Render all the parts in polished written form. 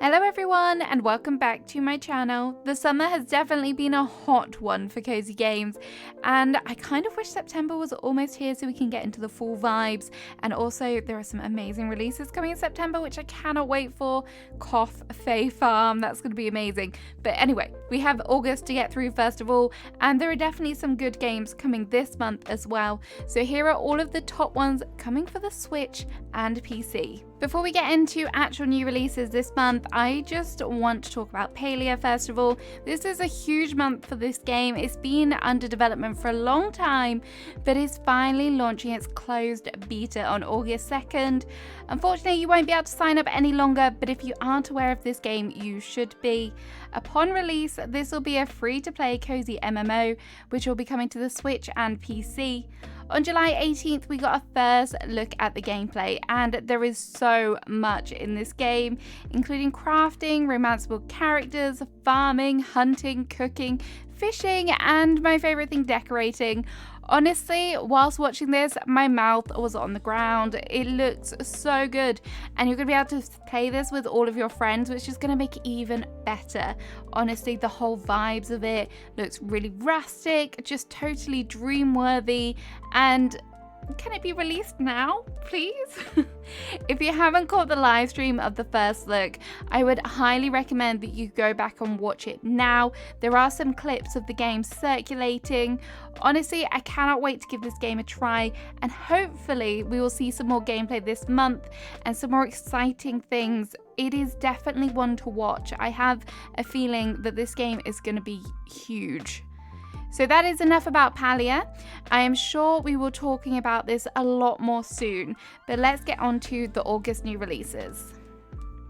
Hello everyone and welcome back to my channel. The summer has definitely been a hot one for cozy games and I kind of wish September was almost here so we can get into the fall vibes, and also there are some amazing releases coming in September which I cannot wait for. Cough, Fae Farm, that's going to be amazing. But anyway, we have August to get through first of all, and there are definitely some good games coming this month as well. So here are all of the top ones coming for the Switch and PC. Before we get into actual new releases this month, I just want to talk about Palia first of all. This is a huge month for this game. It's been under development for a long time, but is finally launching its closed beta on August 2nd. Unfortunately, you won't be able to sign up any longer, but if you aren't aware of this game, you should be. Upon release, this will be a free-to-play cozy MMO, which will be coming to the Switch and PC. On July 18th, we got a first look at the gameplay, and there is so much in this game, including crafting, romanceable characters, farming, hunting, cooking, fishing, and my favorite thing, decorating. Honestly, whilst watching this, my mouth was on the ground. It looks so good, and you're going to be able to play this with all of your friends, which is going to make it even better. Honestly, the whole vibes of it looks really rustic, just totally dream-worthy, and can it be released now, please? If you haven't caught the live stream of the first look, I would highly recommend that you go back and watch it now. There are some clips of the game circulating. Honestly, I cannot wait to give this game a try, and hopefully we will see some more gameplay this month and some more exciting things. It is definitely one to watch. I have a feeling that this game is going to be huge. So that is enough about Palia. I am sure we will be talking about this a lot more soon, but let's get on to the August new releases.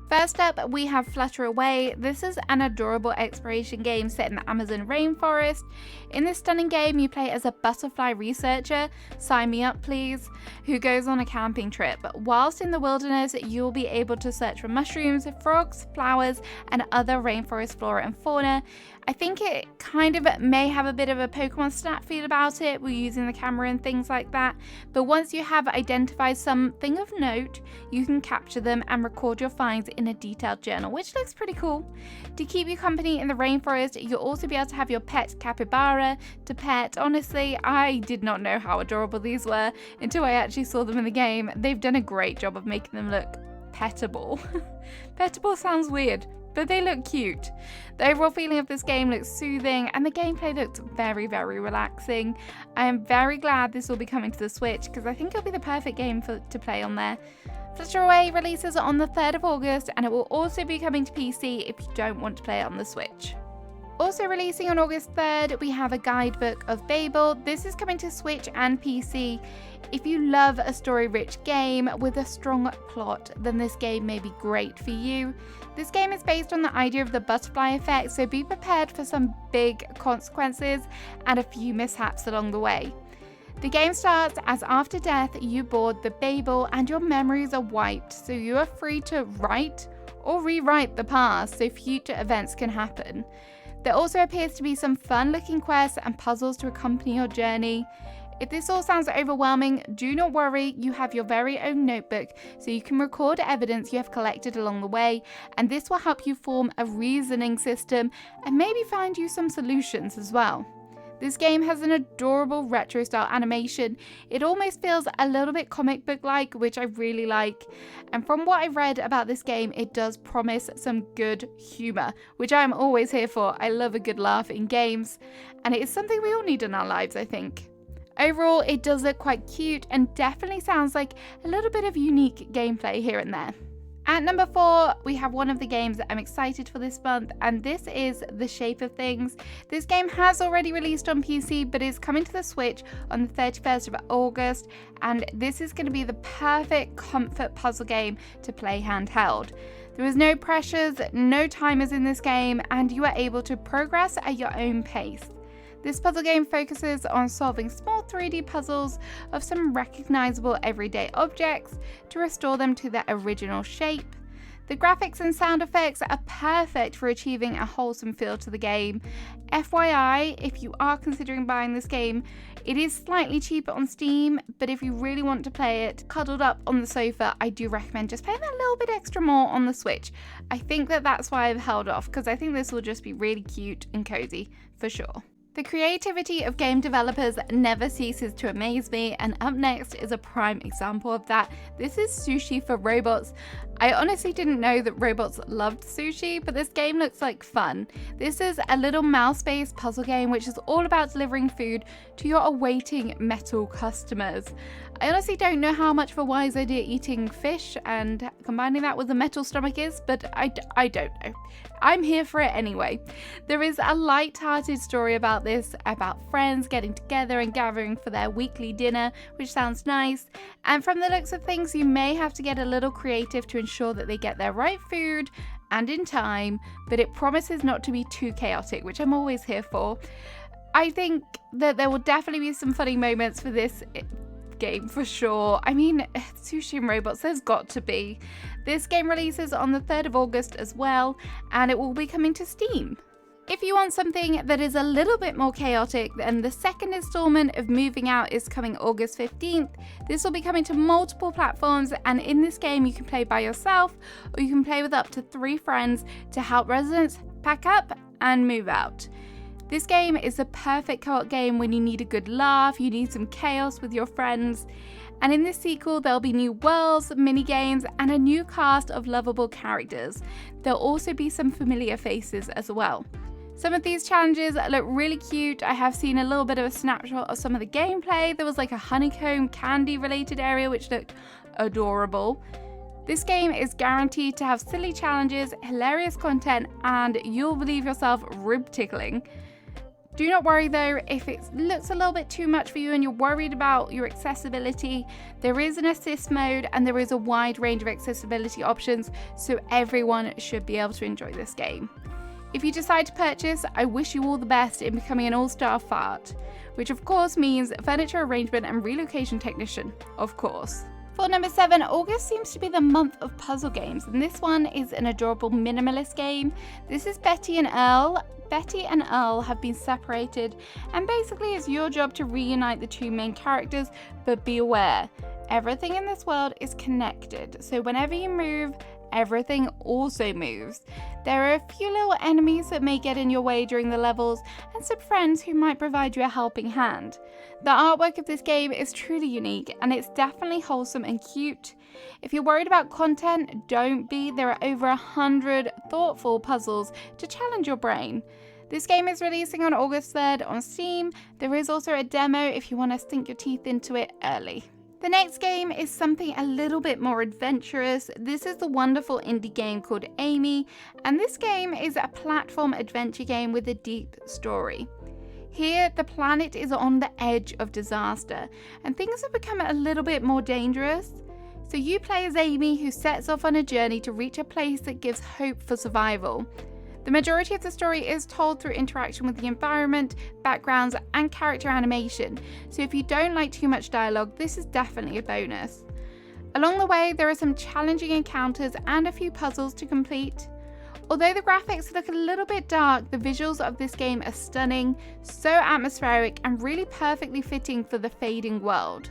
First up, we have Flutter Away. This is an adorable exploration game set in the Amazon rainforest. In this stunning game, you play as a butterfly researcher, sign me up please, who goes on a camping trip. Whilst in the wilderness, you'll be able to search for mushrooms, frogs, flowers, and other rainforest flora and fauna. I think it kind of may have a bit of a Pokemon Snap feel about it. We're using the camera and things like that. But once you have identified something of note, you can capture them and record your finds in a detailed journal, which looks pretty cool. To keep you company in the rainforest, you'll also be able to have your pet capybara to pet. Honestly, I did not know how adorable these were until I actually saw them in the game. They've done a great job of making them look petable. Petable sounds weird, but they look cute. The overall feeling of this game looks soothing, and the gameplay looks very, very relaxing. I am very glad this will be coming to the Switch because I think it'll be the perfect game to play on there. Flutter Away releases on the 3rd of August, and it will also be coming to PC if you don't want to play it on the Switch. Also releasing on August 3rd, we have a Guidebook of Babel. This is coming to Switch and PC. If you love a story-rich game with a strong plot, then this game may be great for you. This game is based on the idea of the butterfly effect, so be prepared for some big consequences and a few mishaps along the way. The game starts as after death, you board the Babel and your memories are wiped, so you are free to write or rewrite the past so future events can happen. There also appears to be some fun-looking quests and puzzles to accompany your journey. If this all sounds overwhelming, do not worry, you have your very own notebook so you can record evidence you have collected along the way, and this will help you form a reasoning system and maybe find you some solutions as well. This game has an adorable retro style animation. It almost feels a little bit comic book like, which I really like. And from what I've read about this game, it does promise some good humour, which I'm always here for. I love a good laugh in games, and it is something we all need in our lives, I think. Overall, it does look quite cute and definitely sounds like a little bit of unique gameplay here and there. At number 4, we have one of the games that I'm excited for this month, and this is The Shape of Things. This game has already released on PC, but is coming to the Switch on the 31st of August, and this is going to be the perfect comfort puzzle game to play handheld. There is no pressures, no timers in this game, and you are able to progress at your own pace. This puzzle game focuses on solving small 3D puzzles of some recognizable everyday objects to restore them to their original shape. The graphics and sound effects are perfect for achieving a wholesome feel to the game. FYI, if you are considering buying this game, it is slightly cheaper on Steam, but if you really want to play it cuddled up on the sofa, I do recommend just paying a little bit extra more on the Switch. I think that's why I've held off, because I think this will just be really cute and cozy for sure. The creativity of game developers never ceases to amaze me, and up next is a prime example of that. This is Sushi for robots. I honestly didn't know that robots loved sushi, but this game looks like fun. This is a little mouse-based puzzle game which is all about delivering food to your awaiting metal customers. I honestly don't know how much of a wise idea eating fish and combining that with a metal stomach is, but I don't know. I'm here for it anyway. There is a light-hearted story about this, about friends getting together and gathering for their weekly dinner, which sounds nice. And from the looks of things, you may have to get a little creative to ensure that they get their right food and in time, but it promises not to be too chaotic, which I'm always here for. I think that there will definitely be some funny moments for this game for sure. I mean, sushi and robots, there's got to be. This game releases on the 3rd of August as well, and it will be coming to Steam. If you want something that is a little bit more chaotic, then the second installment of Moving Out is coming August 15th. This will be coming to multiple platforms, and in this game you can play by yourself or you can play with up to 3 friends to help residents pack up and move out. This game is the perfect co-op game when you need a good laugh, you need some chaos with your friends. And in this sequel, there'll be new worlds, mini games, and a new cast of lovable characters. There'll also be some familiar faces as well. Some of these challenges look really cute. I have seen a little bit of a snapshot of some of the gameplay. There was like a honeycomb candy related area which looked adorable. This game is guaranteed to have silly challenges, hilarious content, and you'll believe yourself rib tickling. Do not worry though, if it looks a little bit too much for you and you're worried about your accessibility, there is an assist mode and there is a wide range of accessibility options, so everyone should be able to enjoy this game. If you decide to purchase, I wish you all the best in becoming an all-star fart, which of course means furniture arrangement and relocation technician, of course. For number 7, August seems to be the month of puzzle games, and this one is an adorable minimalist game. This is Betty and Earl. Betty and Earl have been separated, and basically it's your job to reunite the 2 main characters, but be aware, everything in this world is connected, so whenever you move, everything also moves. There are a few little enemies that may get in your way during the levels, and some friends who might provide you a helping hand. The artwork of this game is truly unique, and it's definitely wholesome and cute. If you're worried about content, don't be. There are over 100 thoughtful puzzles to challenge your brain. This game is releasing on August 3rd on Steam. There is also a demo if you want to sink your teeth into it early. The next game is something a little bit more adventurous. This is the wonderful indie game called Amy, and this game is a platform adventure game with a deep story. Here, the planet is on the edge of disaster, and things have become a little bit more dangerous. So you play as Amy, who sets off on a journey to reach a place that gives hope for survival. The majority of the story is told through interaction with the environment, backgrounds, and character animation, so if you don't like too much dialogue, this is definitely a bonus. Along the way, there are some challenging encounters and a few puzzles to complete. Although the graphics look a little bit dark, the visuals of this game are stunning, so atmospheric, and really perfectly fitting for the fading world.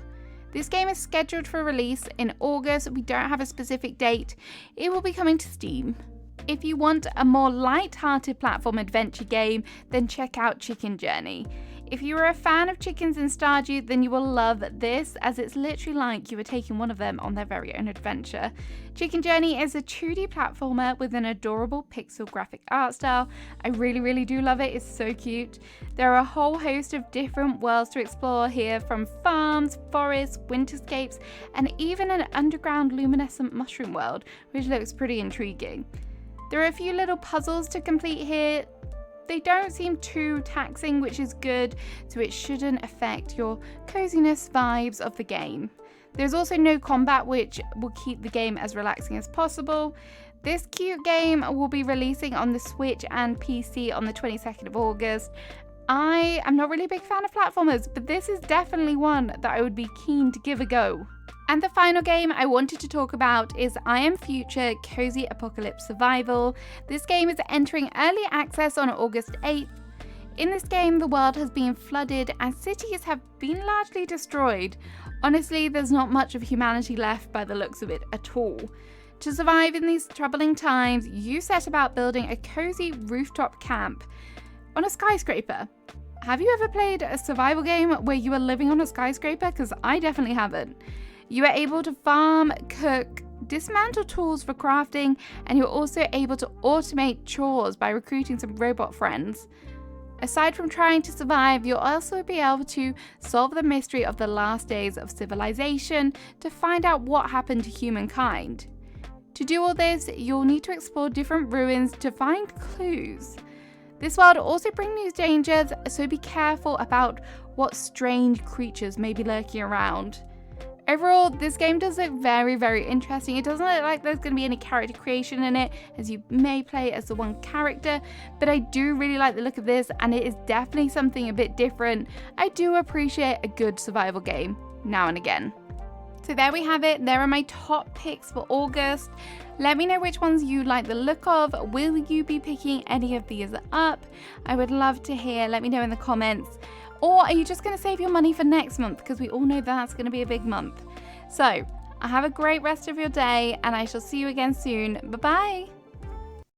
This game is scheduled for release in August. We don't have a specific date. It will be coming to Steam. If you want a more light-hearted platform adventure game, then check out Chicken Journey. If you are a fan of chickens in Stardew, then you will love this, as it's literally like you were taking one of them on their very own adventure. Chicken Journey is a 2D platformer with an adorable pixel graphic art style. I really do love it, it's so cute. There are a whole host of different worlds to explore here, from farms, forests, winterscapes, and even an underground luminescent mushroom world, which looks pretty intriguing. There are a few little puzzles to complete here. They don't seem too taxing, which is good, so it shouldn't affect your coziness vibes of the game. There's also no combat, which will keep the game as relaxing as possible. This cute game will be releasing on the Switch and PC on the 22nd of August. I am not really a big fan of platformers, but this is definitely one that I would be keen to give a go. And the final game I wanted to talk about is I Am Future Cozy Apocalypse Survival. This game is entering early access on August 8th. In this game, the world has been flooded and cities have been largely destroyed. Honestly, there's not much of humanity left by the looks of it at all. To survive in these troubling times, you set about building a cozy rooftop camp on a skyscraper. Have you ever played a survival game where you are living on a skyscraper? Because I definitely haven't. You are able to farm, cook, dismantle tools for crafting, and you're also able to automate chores by recruiting some robot friends. Aside from trying to survive, you'll also be able to solve the mystery of the last days of civilization to find out what happened to humankind. To do all this, you'll need to explore different ruins to find clues. This world also brings new dangers, so be careful about what strange creatures may be lurking around. Overall, this game does look very, very interesting. It doesn't look like there's going to be any character creation in it, as you may play as the one character, but I do really like the look of this, and it is definitely something a bit different. I do appreciate a good survival game now and again. So there we have it. There are my top picks for August. Let me know which ones you like the look of. Will you be picking any of these up? I would love to hear. Let me know in the comments. Or are you just going to save your money for next month? Because we all know that's going to be a big month. So have a great rest of your day, and I shall see you again soon. Bye-bye.